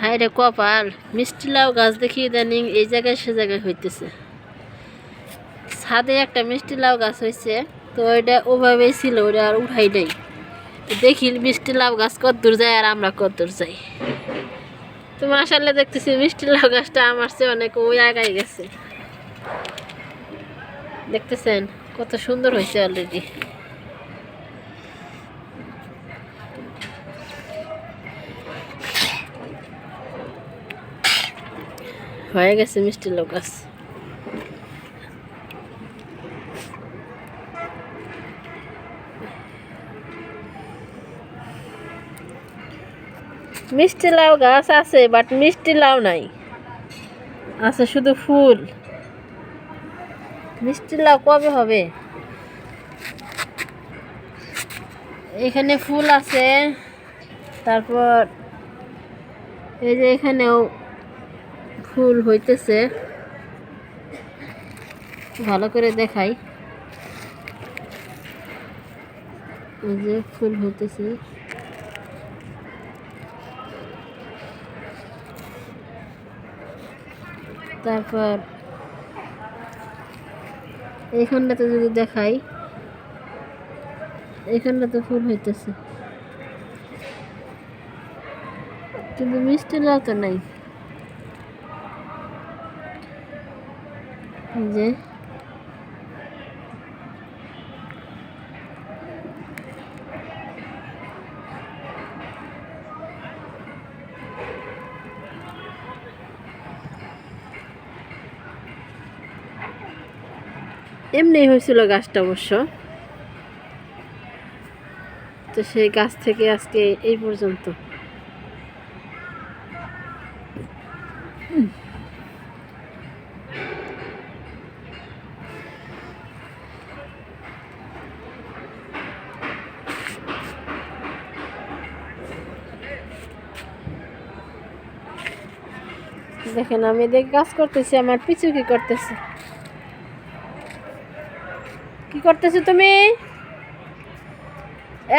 হায় রে কপাল, মিষ্টি লাউ গাছ দেখি ইদানিং এই জায়গায় সে জায়গায় হইতেছে। ছাদে একটা মিষ্টি লাউ গাছ হয়েছে, তো ওইটা ওভাবেই ছিল, ওটা আর উঠাই নাই। দেখি মিষ্টি লাউ গাছ কত দূর যায় আর আমরা কত দূর যাই। তোমার আসলে দেখতেছি মিষ্টি লাউ গাছটা আমার চেয়ে অনেক ওই আগাই গেছে। দেখতেছেন কত সুন্দর হয়েছে অলরেডি। হয়ে গেছে মিষ্টি লাউ গাছ। মিষ্টি লাউ গাছ আছে, বাট মিষ্টি লাউ নাই, আছে শুধু ফুল। মিষ্টি লাউ কবে হবে? এখানে ফুল আছে, তারপর এই যে এখানেও ফুল হইতেছে। ভালো করে দেখাই, এই যে ফুল হইতেছে। তারপর এইখানটাতে যদি দেখাই, এইখানটাতে ফুল হইতেছে, কিন্তু মিষ্টি লাউ তো নাই। যে এমনি হয়েছিল গাছটা অবশ্য, তো সেই গাছ থেকে আজকে এই পর্যন্ত। দেখেন আমি এদিকে কাজ করতেছি, আমার পিছু কি করতেছে? কি করতেছো তুমি?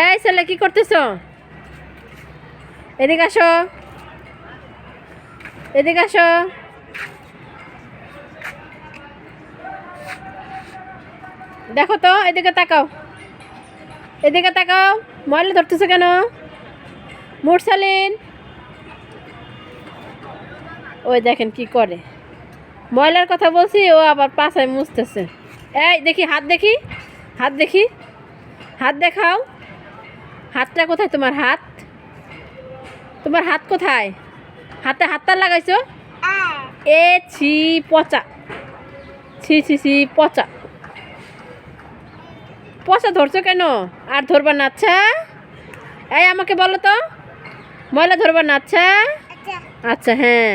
এই ছেলে কি করতেছো? এদিকে আসো, এদিকে আসো। দেখো তো, এদিকে তাকাও, এদিকে তাকাও। ময়লা ধরতেছো কেন মুরসালিন? ওই দেখেন কি করে, ময়লার কথা বলছি, ও আবার পাছায় মুছতেছে। এই দেখি হাত, দেখি হাত, দেখি হাত দেখাও। হাতটা কোথায় তোমার? হাত, তোমার হাত কোথায়? হাতে হাতটা লাগাইছো? এ ছি পচা, ছি ছি ছি পচা, পচা ধরছো কেন? আর ধরবা না? আচ্ছা এই আমাকে বলো তো, ময়লা ধরবা না? আচ্ছা আচ্ছা, হ্যাঁ।